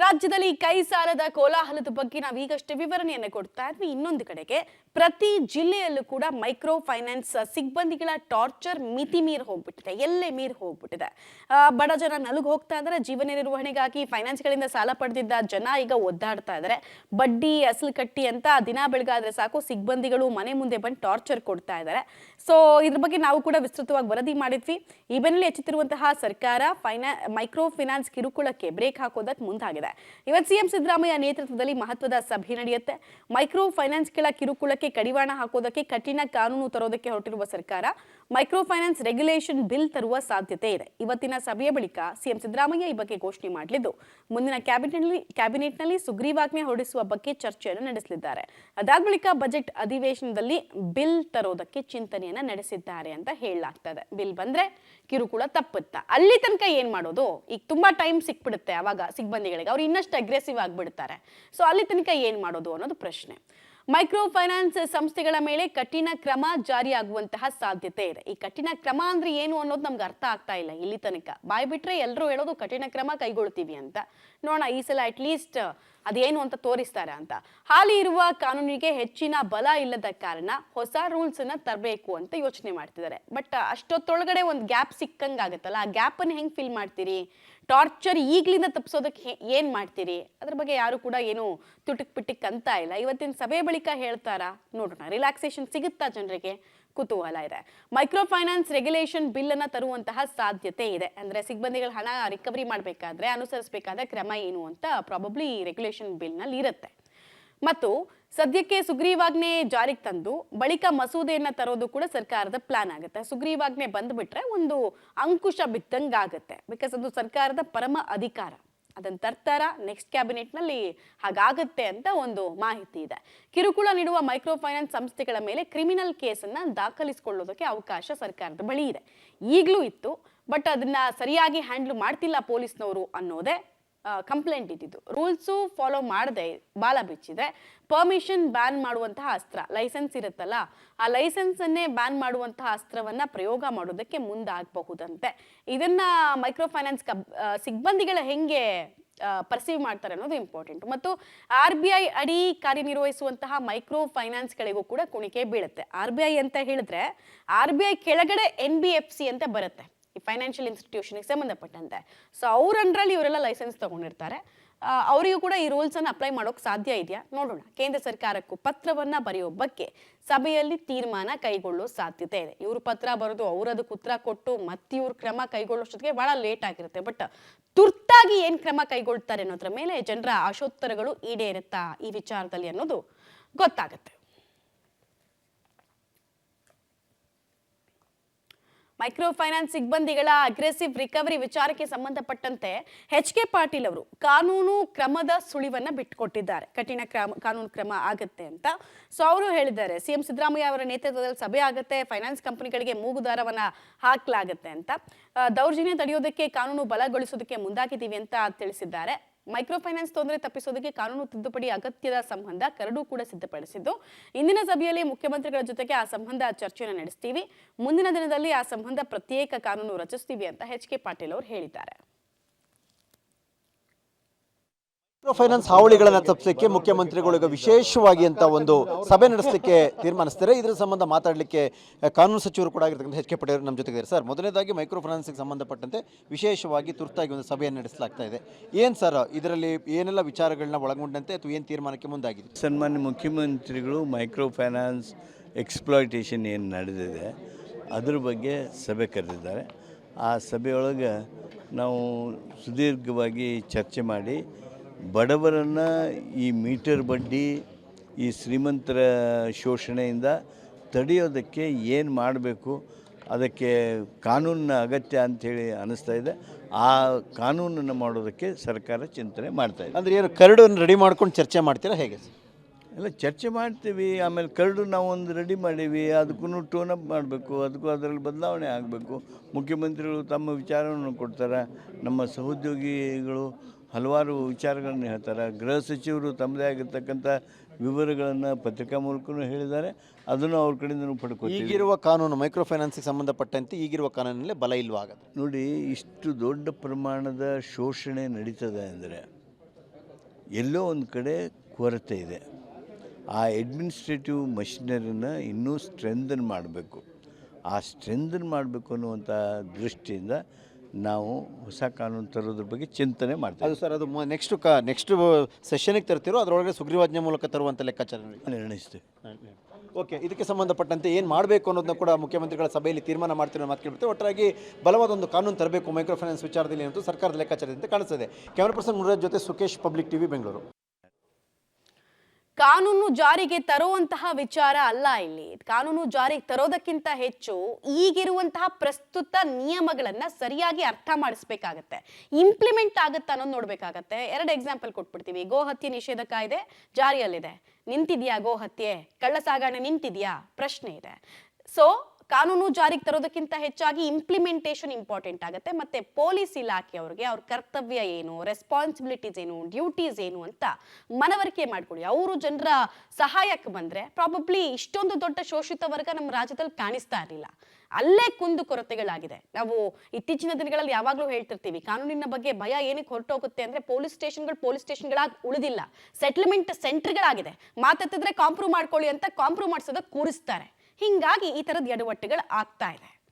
ರಾಜ್ಯದಲ್ಲಿ ಕೈ ಸಾಲದ ಕೋಲಾಹಲದ ಬಗ್ಗೆ ನಾವು ಈಗಷ್ಟೇ ವಿವರಣೆಯನ್ನು ಕೊಡ್ತಾ ಇದ್ವಿ. ಇನ್ನೊಂದು ಕಡೆಗೆ ಪ್ರತಿ ಜಿಲ್ಲೆಯಲ್ಲೂ ಕೂಡ ಮೈಕ್ರೋ ಫೈನಾನ್ಸ್ ಸಿಬ್ಬಂದಿಗಳ ಟಾರ್ಚರ್ ಮಿತಿ ಮೀರಿ ಹೋಗ್ಬಿಟ್ಟಿದೆ, ಎಲ್ಲೇ ಮೀರಿ ಹೋಗ್ಬಿಟ್ಟಿದೆ. ಬಡ ಜನ ನಲುಗ್ ಹೋಗ್ತಾ ಇದ್ದಾರೆ. ಜೀವನ ನಿರ್ವಹಣೆಗಾಗಿ ಫೈನಾನ್ಸ್ಗಳಿಂದ ಸಾಲ ಪಡೆದಿದ್ದ ಜನ ಈಗ ಒದ್ದಾಡ್ತಾ ಇದ್ದಾರೆ. ಬಡ್ಡಿ ಅಸಲು ಕಟ್ಟಿ ಅಂತ ದಿನ ಬೆಳಗಾದ್ರೆ ಸಾಕು ಸಿಬ್ಬಂದಿಗಳು ಮನೆ ಮುಂದೆ ಬಂದು ಟಾರ್ಚರ್ ಕೊಡ್ತಾ ಇದ್ದಾರೆ. ಸೊ ಇದ್ರ ಬಗ್ಗೆ ನಾವು ಕೂಡ ವಿಸ್ತೃತವಾಗಿ ವರದಿ ಮಾಡಿದ್ವಿ. ಈ ಬೆನ್ನಲ್ಲೇ ಎಚ್ಚೆತ್ತಿರುವಂತಹ ಸರ್ಕಾರ ಮೈಕ್ರೋ ಫೈನಾನ್ಸ್ ಕಿರುಕುಳಕ್ಕೆ ಬ್ರೇಕ್ ಹಾಕೋದಕ್ಕೆ ಮುಂದಾಗಿದೆ. ಇವತ್ತು ಸಿಎಂ ಸಿದ್ದರಾಮಯ್ಯ ನೇತೃತ್ವದಲ್ಲಿ ಮಹತ್ವದ ಸಭೆ ನಡೆಯುತ್ತೆ. ಮೈಕ್ರೋ ಫೈನಾನ್ಸ್ಗಳ ಕಿರುಕುಳಕ್ಕೆ ಕಡಿವಾಣ ಹಾಕೋದಕ್ಕೆ ಕಠಿಣ ಕಾನೂನು ತರೋದಕ್ಕೆ ಹೊರಟಿರುವ ಸರ್ಕಾರ ಮೈಕ್ರೋ ಫೈನಾನ್ಸ್ ರೆಗ್ಯುಲೇಷನ್ ಬಿಲ್ ತರುವ ಸಾಧ್ಯತೆ ಇದೆ. ಇವತ್ತಿನ ಸಭೆಯ ಬಳಿಕ ಸಿಎಂ ಸಿದ್ದರಾಮಯ್ಯ ಈ ಬಗ್ಗೆ ಘೋಷಣೆ ಮಾಡಲಿದ್ದು, ಮುಂದಿನ ಕ್ಯಾಬಿನೆಟ್ನಲ್ಲಿ ಸುಗ್ರೀವಾಜ್ಞೆ ಹೊರಡಿಸುವ ಬಗ್ಗೆ ಚರ್ಚೆಯನ್ನು ನಡೆಸಲಿದ್ದಾರೆ. ಅದಾದ ಬಳಿಕ ಬಜೆಟ್ ಅಧಿವೇಶನದಲ್ಲಿ ಬಿಲ್ ತರೋದಕ್ಕೆ ಚಿಂತನೆಯನ್ನ ನಡೆಸಿದ್ದಾರೆ ಅಂತ ಹೇಳಲಾಗ್ತದೆ. ಬಿಲ್ ಬಂದ್ರೆ ಕಿರುಕುಳ ತಪ್ಪುತ್ತಾ? ಅಲ್ಲಿ ತನಕ ಏನ್ ಮಾಡೋದು? ಈಗ ತುಂಬಾ ಟೈಮ್ ಸಿಕ್ಬಿಡುತ್ತೆ ಅವಾಗ ಸಿಬ್ಬಂದಿಗಳಿಗೆ, ಅವ್ರು ಇನ್ನಷ್ಟು ಅಗ್ರೆಸಿವ್ ಆಗಿಬಿಡ್ತಾರೆ. ಸೊ ಅಲ್ಲಿ ತನಕ ಏನ್ ಮಾಡೋದು ಅನ್ನೋದು ಪ್ರಶ್ನೆ. ಮೈಕ್ರೋ ಫೈನಾನ್ಸ್ ಸಂಸ್ಥೆಗಳ ಮೇಲೆ ಕಠಿಣ ಕ್ರಮ ಜಾರಿಯಾಗುವಂತಹ ಸಾಧ್ಯತೆ ಇದೆ. ಈ ಕಠಿಣ ಕ್ರಮ ಅಂದ್ರೆ ಏನು ಅನ್ನೋದು ನಮ್ಗೆ ಅರ್ಥ ಆಗ್ತಾ ಇಲ್ಲ ಇಲ್ಲಿ ತನಕ. ಬಾಯ್ ಬಿಟ್ರೆ ಎಲ್ಲರೂ ಹೇಳೋದು ಕಠಿಣ ಕ್ರಮ ಕೈಗೊಳ್ತೀವಿ ಅಂತ. ನೋಡೋಣ ಈ ಸಲ ಅಟ್ಲೀಸ್ಟ್ ಅದೇನು ಅಂತ ತೋರಿಸ್ತಾರೆ ಅಂತ. ಹಾಲಿ ಇರುವ ಕಾನೂನಿಗೆ ಹೆಚ್ಚಿನ ಬಲ ಇಲ್ಲದ ಕಾರಣ ಹೊಸ ರೂಲ್ಸ್ ಅನ್ನ ತರಬೇಕು ಅಂತ ಯೋಚನೆ ಮಾಡ್ತಿದ್ದಾರೆ. ಬಟ್ ಅಷ್ಟೊತ್ತೊಳಗಡೆ ಒಂದು ಗ್ಯಾಪ್ ಸಿಕ್ಕಂಗಾಗತ್ತಲ್ಲ, ಆ ಗ್ಯಾಪ್ ಅನ್ನು ಹೆಂಗ್ ಫಿಲ್ ಮಾಡ್ತೀರಿ? ಟಾರ್ಚರ್ ಈಗ್ಲಿಂದ ತಪ್ಪಿಸೋದಕ್ಕೆ ಏನ್ ಮಾಡ್ತೀರಿ? ಅದ್ರ ಬಗ್ಗೆ ಯಾರು ಕೂಡ ಏನು ತುಟಿಕ್ ಪಿಟಿಕ್ ಅಂತ ಇಲ್ಲ. ಇವತ್ತಿನ ಸಭೆ ಬಳಿಕ ಹೇಳ್ತಾರಾ? ನೋಡೋಣ. ರಿಲ್ಯಾಕ್ಸೇಷನ್ ಸಿಗುತ್ತಾ ಜನರಿಗೆ? ಕುತೂಹಲ ಇದೆ. ಮೈಕ್ರೋ ಫೈನಾನ್ಸ್ ರೆಗ್ಯುಲೇಷನ್ ಬಿಲ್ ಅನ್ನ ತರುವಂತಹ ಸಾಧ್ಯತೆ ಇದೆ. ಅಂದ್ರೆ ಸಿಬ್ಬಂದಿಗಳ ಹಣ ರಿಕವರಿ ಮಾಡಬೇಕಾದ್ರೆ ಅನುಸರಿಸಬೇಕಾದ ಕ್ರಮ ಏನು ಅಂತ ಪ್ರಾಬಬ್ಲಿ ರೆಗ್ಯುಲೇಷನ್ ಬಿಲ್ ನಲ್ಲಿ ಇರುತ್ತೆ. ಮತ್ತು ಸದ್ಯಕ್ಕೆ ಸುಗ್ರೀವಾಜ್ಞೆ ಜಾರಿಗೆ ತಂದು ಬಳಿಕ ಮಸೂದೆಯನ್ನ ತರೋದು ಕೂಡ ಸರ್ಕಾರದ ಪ್ಲಾನ್ ಆಗುತ್ತೆ. ಸುಗ್ರೀವಾಜ್ಞೆ ಬಂದ್ಬಿಟ್ರೆ ಒಂದು ಅಂಕುಶ ಬಿದ್ದಂಗಾಗುತ್ತೆ. ಬಿಕಾಸ್ ಅದು ಸರ್ಕಾರದ ಪರಮ ಅಧಿಕಾರ. ಅದನ್ನ ತರ್ತಾರ ನೆಕ್ಸ್ಟ್ ಕ್ಯಾಬಿನೆಟ್ ನಲ್ಲಿ ಹಾಗಾಗುತ್ತೆ ಅಂತ ಒಂದು ಮಾಹಿತಿ ಇದೆ. ಕಿರುಕುಳ ನೀಡುವ ಮೈಕ್ರೋ ಫೈನಾನ್ಸ್ ಸಂಸ್ಥೆಗಳ ಮೇಲೆ ಕ್ರಿಮಿನಲ್ ಕೇಸನ್ನ ದಾಖಲಿಸಿಕೊಳ್ಳೋದಕ್ಕೆ ಅವಕಾಶ ಸರ್ಕಾರದ ಬಳಿ ಇದೆ. ಈಗಲೂ ಇತ್ತು, ಬಟ್ ಅದನ್ನ ಸರಿಯಾಗಿ ಹ್ಯಾಂಡಲ್ ಮಾಡ್ತಿಲ್ಲ ಪೊಲೀಸ್ನವರು ಅನ್ನೋದೇ ಕಂಪ್ಲೇಂಟ್ ಇದ್ದಿದ್ದು. ರೂಲ್ಸು ಫಾಲೋ ಮಾಡದೆ ಬಾಲ ಬಿಚ್ಚಿದೆ. ಪರ್ಮಿಷನ್ ಬ್ಯಾನ್ ಮಾಡುವಂತಹ ಅಸ್ತ್ರ, ಲೈಸೆನ್ಸ್ ಇರುತ್ತಲ್ಲ, ಆ ಲೈಸೆನ್ಸ್ ಅನ್ನೇ ಬ್ಯಾನ್ ಮಾಡುವಂತಹ ಅಸ್ತ್ರವನ್ನ ಪ್ರಯೋಗ ಮಾಡೋದಕ್ಕೆ ಮುಂದಾಗಬಹುದಂತೆ. ಇದನ್ನ ಮೈಕ್ರೋ ಫೈನಾನ್ಸ್ ಸಿಬ್ಬಂದಿಗಳ ಹೆಂಗೆ ಪರ್ಸೀವ್ ಮಾಡ್ತಾರೆ ಅನ್ನೋದು ಇಂಪಾರ್ಟೆಂಟ್. ಮತ್ತು RBI ಅಡಿ ಕಾರ್ಯನಿರ್ವಹಿಸುವಂತಹ ಮೈಕ್ರೋ ಫೈನಾನ್ಸ್ಗಳಿಗೂ ಕೂಡ ಕುಣಿಕೆ ಬೀಳುತ್ತೆ. RBI ಅಂತ ಹೇಳಿದ್ರೆ RBI ಕೆಳಗಡೆ NBFC ಅಂತ ಬರುತ್ತೆ, ಈ ಫೈನಾನ್ಷಿಯಲ್ ಇನ್ಸ್ಟಿಟ್ಯೂಷನ್ಗೆ ಸಂಬಂಧಪಟ್ಟಂತೆ. ಸೊ ಅವ್ರ ಅಂಡ್ರಲ್ಲಿ ಇವರೆಲ್ಲ ಲೈಸೆನ್ಸ್ ತಗೊಂಡಿರ್ತಾರೆ. ಅವರಿಗೂ ಕೂಡ ಈ ರೂಲ್ಸ್ ಅನ್ನು ಅಪ್ಲೈ ಮಾಡೋಕೆ ಸಾಧ್ಯ ಇದೆಯಾ? ನೋಡೋಣ. ಕೇಂದ್ರ ಸರ್ಕಾರಕ್ಕೂ ಪತ್ರವನ್ನ ಬರೆಯೋ ಬಗ್ಗೆ ಸಭೆಯಲ್ಲಿ ತೀರ್ಮಾನ ಕೈಗೊಳ್ಳೋ ಸಾಧ್ಯತೆ ಇದೆ. ಇವರು ಪತ್ರ ಬರೆದು ಅವರದಕ್ಕೆ ಉತ್ತರ ಕೊಟ್ಟು ಮತ್ತಿವ್ರ ಕ್ರಮ ಕೈಗೊಳ್ಳೋಷ್ಟೊತ್ತಿಗೆ ಬಹಳ ಲೇಟ್ ಆಗಿರುತ್ತೆ. ಬಟ್ ತುರ್ತಾಗಿ ಏನ್ ಕ್ರಮ ಕೈಗೊಳ್ತಾರೆ ಅನ್ನೋದ್ರ ಮೇಲೆ ಜನರ ಆಶೋತ್ತರಗಳು ಈಡೇರುತ್ತಾ ಈ ವಿಚಾರದಲ್ಲಿ ಅನ್ನೋದು ಗೊತ್ತಾಗುತ್ತೆ. ಮೈಕ್ರೋ ಫೈನಾನ್ಸ್ ಸಿಬ್ಬಂದಿಗಳ ಅಗ್ರೆಸಿವ್ ರಿಕವರಿ ವಿಚಾರಕ್ಕೆ ಸಂಬಂಧಪಟ್ಟಂತೆ HK ಪಾಟೀಲ್ ಅವರು ಕಾನೂನು ಕ್ರಮದ ಸುಳಿವನ್ನ ಬಿಟ್ಟುಕೊಟ್ಟಿದ್ದಾರೆ. ಕಠಿಣ ಕಾನೂನು ಕ್ರಮ ಆಗುತ್ತೆ ಅಂತ. ಸೊ ಅವರು ಹೇಳಿದ್ದಾರೆ, ಸಿಎಂ ಸಿದ್ದರಾಮಯ್ಯ ಅವರ ನೇತೃತ್ವದಲ್ಲಿ ಸಭೆ ಆಗುತ್ತೆ, ಫೈನಾನ್ಸ್ ಕಂಪನಿಗಳಿಗೆ ಮೂಗುದಾರವನ್ನ ಹಾಕಲಾಗುತ್ತೆ ಅಂತ. ದೌರ್ಜನ್ಯ ತಡೆಯೋದಕ್ಕೆ ಕಾನೂನು ಬಲಗೊಳಿಸೋದಕ್ಕೆ ಮುಂದಾಗಿದ್ದೀವಿ ಅಂತ ತಿಳಿಸಿದ್ದಾರೆ. ಮೈಕ್ರೋ ಫೈನಾನ್ಸ್ ತೊಂದರೆ ತಪ್ಪಿಸೋದಕ್ಕೆ ಕಾನೂನು ತಿದ್ದುಪಡಿ ಅಗತ್ಯದ ಸಂಬಂಧ ಕರಡು ಕೂಡ ಸಿದ್ಧಪಡಿಸಿದ್ದು, ಇಂದಿನ ಸಭೆಯಲ್ಲಿ ಮುಖ್ಯಮಂತ್ರಿಗಳ ಜೊತೆಗೆ ಆ ಸಂಬಂಧ ಚರ್ಚೆಯನ್ನು ನಡೆಸ್ತೀವಿ. ಮುಂದಿನ ದಿನದಲ್ಲಿ ಆ ಸಂಬಂಧ ಪ್ರತ್ಯೇಕ ಕಾನೂನು ರಚಿಸ್ತೀವಿ ಅಂತ HK ಪಾಟೀಲ್ ಅವರು ಹೇಳಿದ್ದಾರೆ. ಮೈಕ್ರೋ ಫೈನಾನ್ಸ್ ಹಾವಳಿಗಳನ್ನು ತಪ್ಪಿಸಲಿಕ್ಕೆ ಮುಖ್ಯಮಂತ್ರಿಗಳು ವಿಶೇಷವಾಗಿ ಅಂತ ಒಂದು ಸಭೆ ನಡೆಸಲಿಕ್ಕೆ ತೀರ್ಮಾನಿಸ್ತಾರೆ. ಇದರ ಸಂಬಂಧ ಮಾತಾಡಲಿಕ್ಕೆ ಕಾನೂನು ಸಚಿವರು ಕೂಡ ಆಗಿರ್ತಕ್ಕಂಥ HK ಪಾಟೀಲ್ ನಮ್ಮ ಜೊತೆಗಿದ್ದಾರೆ. ಸರ್, ಮೊದಲನೇದಾಗಿ ಮೈಕ್ರೋ ಫೈನಾನ್ಸ್ಗೆ ಸಂಬಂಧಪಟ್ಟಂತೆ ವಿಶೇಷವಾಗಿ ತುರ್ತಾಗಿ ಒಂದು ಸಭೆಯನ್ನು ನಡೆಸಲಾಗ್ತಾ ಇದೆ. ಏನು ಸರ್, ಇದರಲ್ಲಿ ಏನೆಲ್ಲ ವಿಚಾರಗಳನ್ನ ಒಳಗೊಂಡಂತೆ ಅಥವಾ ಏನು ತೀರ್ಮಾನಕ್ಕೆ ಮುಂದಾಗಿದೆ? ಸನ್ಮಾನ್ಯ ಮುಖ್ಯಮಂತ್ರಿಗಳು ಮೈಕ್ರೋ ಫೈನಾನ್ಸ್ ಎಕ್ಸ್ಪ್ಲಾಯ್ಟೇಷನ್ ಏನು ನಡೆದಿದೆ ಅದ್ರ ಬಗ್ಗೆ ಸಭೆ ಕರೆದಿದ್ದಾರೆ. ಆ ಸಭೆಯೊಳಗೆ ನಾವು ಸುದೀರ್ಘವಾಗಿ ಚರ್ಚೆ ಮಾಡಿ ಬಡವರನ್ನು ಈ ಮೀಟರ್ ಬಡ್ಡಿ, ಈ ಶ್ರೀಮಂತರ ಶೋಷಣೆಯಿಂದ ತಡೆಯೋದಕ್ಕೆ ಏನು ಮಾಡಬೇಕು, ಅದಕ್ಕೆ ಕಾನೂನಿನ ಅಗತ್ಯ ಅಂಥೇಳಿ ಅನ್ನಿಸ್ತಾ ಇದೆ. ಆ ಕಾನೂನನ್ನು ಮಾಡೋದಕ್ಕೆ ಸರ್ಕಾರ ಚಿಂತನೆ ಮಾಡ್ತಾಯಿದೆ. ಅಂದರೆ ಏನು ಕರಡನ್ನು ರೆಡಿ ಮಾಡ್ಕೊಂಡು ಚರ್ಚೆ ಮಾಡ್ತೀರಾ ಹೇಗೆ? ಎಲ್ಲ ಚರ್ಚೆ ಮಾಡ್ತೀವಿ. ಆಮೇಲೆ ಕರಡು ನಾವು ಒಂದು ರೆಡಿ ಮಾಡೀವಿ, ಅದಕ್ಕೂ ಟೋನ್ ಅಪ್ ಮಾಡಬೇಕು, ಅದಕ್ಕೂ ಅದರಲ್ಲಿ ಬದಲಾವಣೆ ಆಗಬೇಕು. ಮುಖ್ಯಮಂತ್ರಿಗಳು ತಮ್ಮ ವಿಚಾರವನ್ನು ಕೊಡ್ತಾರೆ, ನಮ್ಮ ಸಹೋದ್ಯೋಗಿಗಳು ಹಲವಾರು ವಿಚಾರಗಳನ್ನು ಹೇಳ್ತಾರೆ, ಗೃಹ ಸಚಿವರು ತಮ್ಮದೇ ಆಗಿರ್ತಕ್ಕಂಥ ವಿವರಗಳನ್ನು ಪತ್ರಿಕಾ ಮೂಲಕವೂ ಹೇಳಿದ್ದಾರೆ. ಅದನ್ನು ಅವ್ರ ಕಡೆಯಿಂದ ಪಡ್ಕೊತೀವಿ. ಈಗಿರುವ ಕಾನೂನು ಮೈಕ್ರೋ ಫೈನಾನ್ಸ್ಗೆ ಸಂಬಂಧಪಟ್ಟಂತೆ ಈಗಿರುವ ಕಾನೂನಲ್ಲೇ ಬಲ ಇಲ್ವಾಗದು. ನೋಡಿ, ಇಷ್ಟು ದೊಡ್ಡ ಪ್ರಮಾಣದ ಶೋಷಣೆ ನಡೀತದೆ ಅಂದರೆ ಎಲ್ಲೋ ಒಂದು ಕಡೆ ಕೊರತೆ ಇದೆ. ಆ ಅಡ್ಮಿನಿಸ್ಟ್ರೇಟಿವ್ ಮಷಿನರಿನ ಇನ್ನೂ ಸ್ಟ್ರೆಂಥನ್ ಮಾಡಬೇಕು. ಆ ಸ್ಟ್ರೆಂಥನ್ ಮಾಡಬೇಕು ಅನ್ನುವಂಥ ದೃಷ್ಟಿಯಿಂದ ನಾವು ಹೊಸ ಕಾನೂನು ತರೋದ್ರ ಬಗ್ಗೆ ಚಿಂತನೆ ಮಾಡ್ತೀವಿ. ಅದು ಸರ್, ಅದು ನೆಕ್ಸ್ಟ್ ಸೆಷನ್ಗೆ ತರ್ತಿರೋ ಅದರೊಳಗೆ ಸುಗ್ರೀವಾಜ್ಞೆ ಮೂಲಕ ತರುವಂಥ ಲೆಕ್ಕಾಚಾರ ನಿರ್ಣಯಿಸ್ತೀವಿ. ಓಕೆ, ಇದಕ್ಕೆ ಸಂಬಂಧಪಟ್ಟಂತೆ ಏನು ಮಾಡಬೇಕು ಅನ್ನೋದನ್ನ ಕೂಡ ಮುಖ್ಯಮಂತ್ರಿಗಳ ಸಭೆಯಲ್ಲಿ ತೀರ್ಮಾನ ಮಾಡ್ತಿರೋ ಮಾತು ಕೇಳ್ಬಿಡ್ತೇವೆ. ಒಟ್ಟಾಗಿ ಬಲವಾದ ಒಂದು ಕಾನೂನು ತರಬೇಕು ಮೈಕ್ರೋ ಫೈನಾನ್ಸ್ ವಿಚಾರದಲ್ಲಿ ಅಂತೂ ಸರ್ಕಾರದ ಲೆಕ್ಕಾಚಾರದಂತೆ ಕಾಣಿಸ್ತದೆ. ಕ್ಯಾಮರಾ ಪರ್ಸನ್ ಮುನಿರಾಜ್ ಜೊತೆ ಸುಕೇಶ್, ಪಬ್ಲಿಕ್ ಟಿವಿ, ಬೆಂಗಳೂರು. ಕಾನೂನು ಜಾರಿಗೆ ತರುವಂತಹ ವಿಚಾರ ಅಲ್ಲ ಇಲ್ಲಿ. ಕಾನೂನು ಜಾರಿಗೆ ತರೋದಕ್ಕಿಂತ ಹೆಚ್ಚು ಈಗಿರುವಂತಹ ಪ್ರಸ್ತುತ ನಿಯಮಗಳನ್ನ ಸರಿಯಾಗಿ ಅರ್ಥ ಮಾಡಿಸ್ಬೇಕಾಗತ್ತೆ, ಇಂಪ್ಲಿಮೆಂಟ್ ಆಗುತ್ತಾ ಅನ್ನೋದು ನೋಡ್ಬೇಕಾಗತ್ತೆ. 2 ಎಕ್ಸಾಂಪಲ್ ಕೊಟ್ಬಿಡ್ತೀವಿ. ಗೋ ಹತ್ಯೆ ನಿಷೇಧ ಕಾಯ್ದೆ ಜಾರಿಯಲ್ಲಿದೆ, ನಿಂತಿದ್ಯಾ ಗೋ ಹತ್ಯೆ, ಕಳ್ಳ ಸಾಗಣೆ ನಿಂತಿದ್ಯಾ ಪ್ರಶ್ನೆ ಇದೆ. ಸೊ ಕಾನೂನು ಜಾರಿಗೆ ತರೋದಕ್ಕಿಂತ ಹೆಚ್ಚಾಗಿ ಇಂಪ್ಲಿಮೆಂಟೇಷನ್ ಇಂಪಾರ್ಟೆಂಟ್ ಆಗುತ್ತೆ. ಮತ್ತೆ ಪೊಲೀಸ್ ಇಲಾಖೆಯವ್ರಿಗೆ ಅವ್ರ ಕರ್ತವ್ಯ ಏನು, ರೆಸ್ಪಾನ್ಸಿಬಿಲಿಟೀಸ್ ಏನು, ಡ್ಯೂಟೀಸ್ ಏನು ಅಂತ ಮನವರಿಕೆ ಮಾಡ್ಕೊಳ್ಳಿ. ಅವರು ಜನರ ಸಹಾಯಕ್ಕೆ ಬಂದ್ರೆ ಪ್ರಾಬಬ್ಲಿ ಇಷ್ಟೊಂದು ದೊಡ್ಡ ಶೋಷಿತ ವರ್ಗ ನಮ್ಮ ರಾಜ್ಯದಲ್ಲಿ ಕಾಣಿಸ್ತಾ ಇರಲಿಲ್ಲ. ಅಲ್ಲೇ ಕುಂದು ಕೊರತೆಗಳಾಗಿದೆ. ನಾವು ಇತ್ತೀಚಿನ ದಿನಗಳಲ್ಲಿ ಯಾವಾಗಲೂ ಹೇಳ್ತಿರ್ತೀವಿ, ಕಾನೂನಿನ ಬಗ್ಗೆ ಭಯ ಏನಕ್ಕೆ ಹೊರಟೋಗುತ್ತೆ ಅಂದ್ರೆ ಪೊಲೀಸ್ ಸ್ಟೇಷನ್ಗಳಾಗಿ ಉಳಿದಿಲ್ಲ, ಸೆಟ್ಲ್ಮೆಂಟ್ ಸೆಂಟರ್ಗಳಾಗಿದೆ. ಮಾತಾಡ್ತಿದ್ರೆ ಕಾಂಪ್ರೂವ್ ಮಾಡ್ಕೊಳ್ಳಿ ಅಂತ ಕಾಂಪ್ರೂವ್ ಮಾಡಿಸೋದಕ್ಕೆ ಕೂರಿಸ್ತಾರೆ. ಹಿಂಗಾಗಿ ಈ ತರದ ಎಡವಟ್ಟುಗಳು ಆಗ್ತಾ ಇದೆ.